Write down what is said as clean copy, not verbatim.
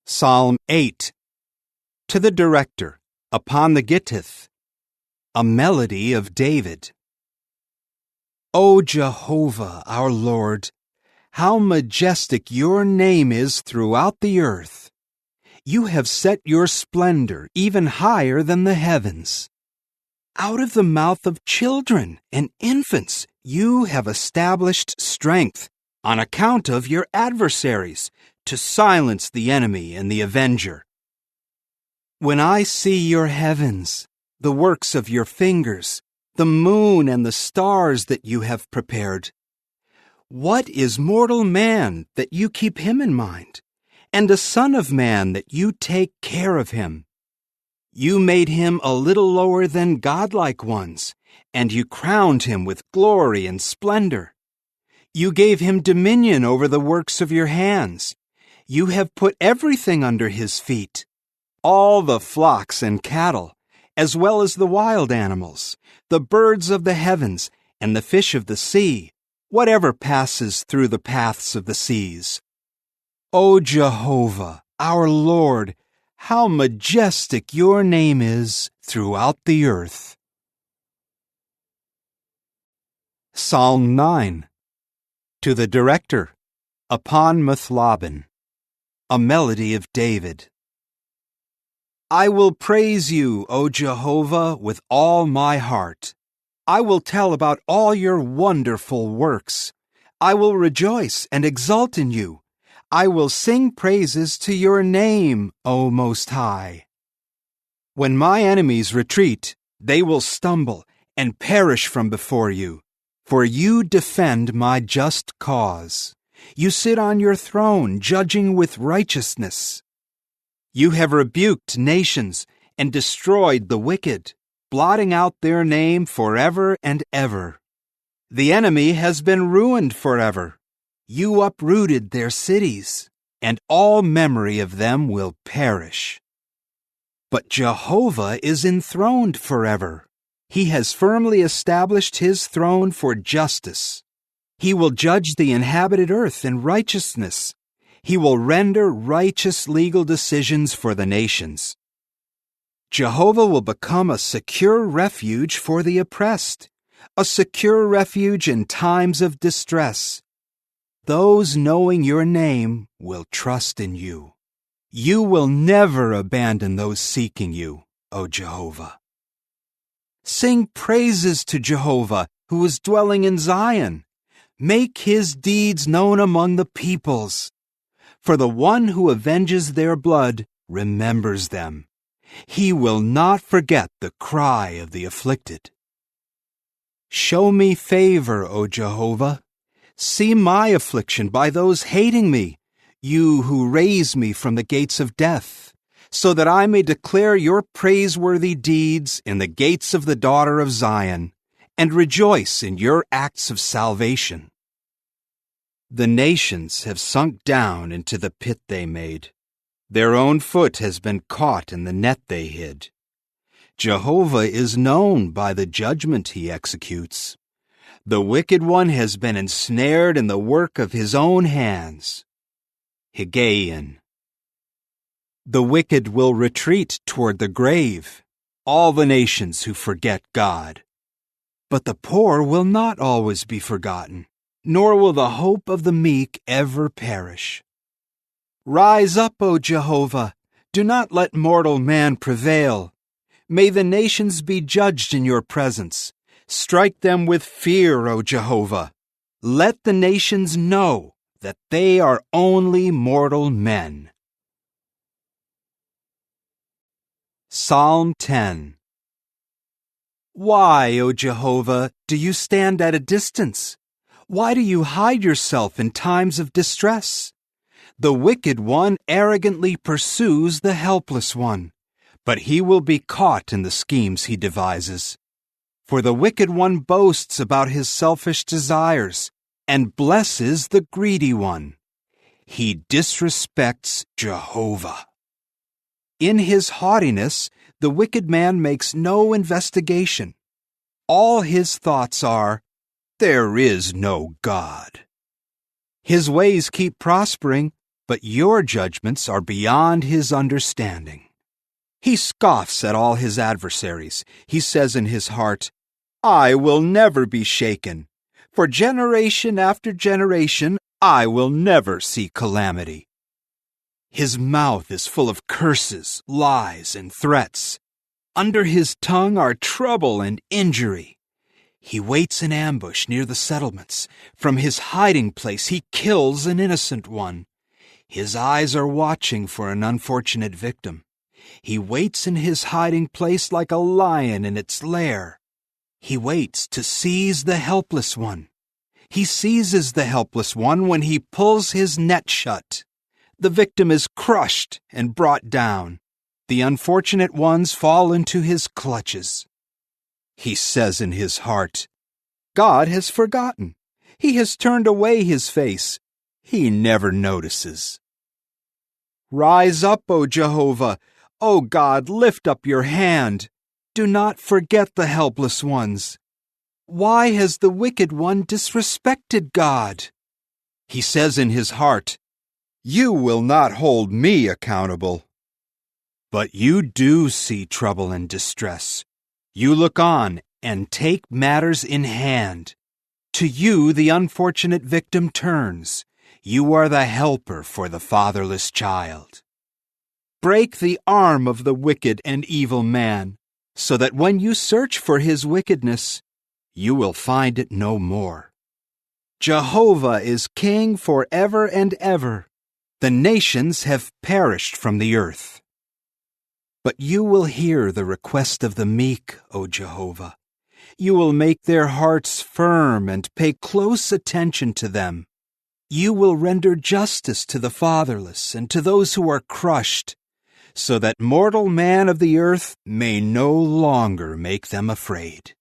Psalm 8. To the director, upon the gittith, a melody of David. O Jehovah, our Lord, how majestic your name is throughout the earth. You have set your splendor even higher than the heavens. Out of the mouth of children and infants you have established strength on account of your adversaries, to silence the enemy and the avenger. When I see your heavens, the works of your fingers, the moon and the stars that you have prepared, what is mortal man that you keep him in mind, and a son of man that you take care of him? You made him a little lower than godlike ones, and you crowned him with glory and splendor. You gave him dominion over the works of your hands. You have put everything under his feet, all the flocks and cattle, as well as the wild animals, the birds of the heavens, and the fish of the sea, whatever passes through the paths of the seas. O Jehovah, our Lord, how majestic your name is throughout the earth. Psalm 9. To the director, upon Methlabin, a melody of David. I will praise you, O Jehovah, with all my heart. I will tell about all your wonderful works. I will rejoice and exult in you. I will sing praises to your name, O Most High. When my enemies retreat, they will stumble and perish from before you, for you defend my just cause. You sit on your throne, judging with righteousness. You have rebuked nations and destroyed the wicked, blotting out their name forever and ever. The enemy has been ruined forever. You uprooted their cities, and all memory of them will perish. But Jehovah is enthroned forever. He has firmly established his throne for justice. He will judge the inhabited earth in righteousness. He will render righteous legal decisions for the nations. Jehovah will become a secure refuge for the oppressed, a secure refuge in times of distress. Those knowing your name will trust in you. You will never abandon those seeking you, O Jehovah. Sing praises to Jehovah, who is dwelling in Zion. Make his deeds known among the peoples. For the one who avenges their blood remembers them. He will not forget the cry of the afflicted. Show me favor, O Jehovah. See my affliction by those hating me, you who raise me from the gates of death, so that I may declare your praiseworthy deeds in the gates of the daughter of Zion, and rejoice in your acts of salvation. The nations have sunk down into the pit they made. Their own foot has been caught in the net they hid. Jehovah is known by the judgment he executes. The wicked one has been ensnared in the work of his own hands. Higgaion. The wicked will retreat toward the grave, all the nations who forget God. But the poor will not always be forgotten, nor will the hope of the meek ever perish. Rise up, O Jehovah, do not let mortal man prevail. May the nations be judged in your presence. Strike them with fear, O Jehovah. Let the nations know that they are only mortal men. Psalm 10. Why, O Jehovah, do you stand at a distance? Why do you hide yourself in times of distress? The wicked one arrogantly pursues the helpless one, but he will be caught in the schemes he devises. For the wicked one boasts about his selfish desires and blesses the greedy one. He disrespects Jehovah. In his haughtiness, the wicked man makes no investigation. All his thoughts are, there is no God. His ways keep prospering, but your judgments are beyond his understanding. He scoffs at all his adversaries. He says in his heart, I will never be shaken. For generation after generation, I will never see calamity. His mouth is full of curses, lies, and threats. Under his tongue are trouble and injury. He waits in ambush near the settlements. From his hiding place he kills an innocent one. His eyes are watching for an unfortunate victim. He waits in his hiding place like a lion in its lair. He waits to seize the helpless one. He seizes the helpless one when he pulls his net shut. The victim is crushed and brought down. The unfortunate ones fall into his clutches. He says in his heart, God has forgotten. He has turned away his face. He never notices. Rise up, O Jehovah. O God, lift up your hand. Do not forget the helpless ones. Why has the wicked one disrespected God? He says in his heart, You will not hold me accountable. But you do see trouble and distress. You look on and take matters in hand. To you the unfortunate victim turns. You are the helper for the fatherless child. Break the arm of the wicked and evil man, so that when you search for his wickedness, you will find it no more. Jehovah is king forever and ever. The nations have perished from the earth. But you will hear the request of the meek, O Jehovah. You will make their hearts firm and pay close attention to them. You will render justice to the fatherless and to those who are crushed, so that mortal man of the earth may no longer make them afraid.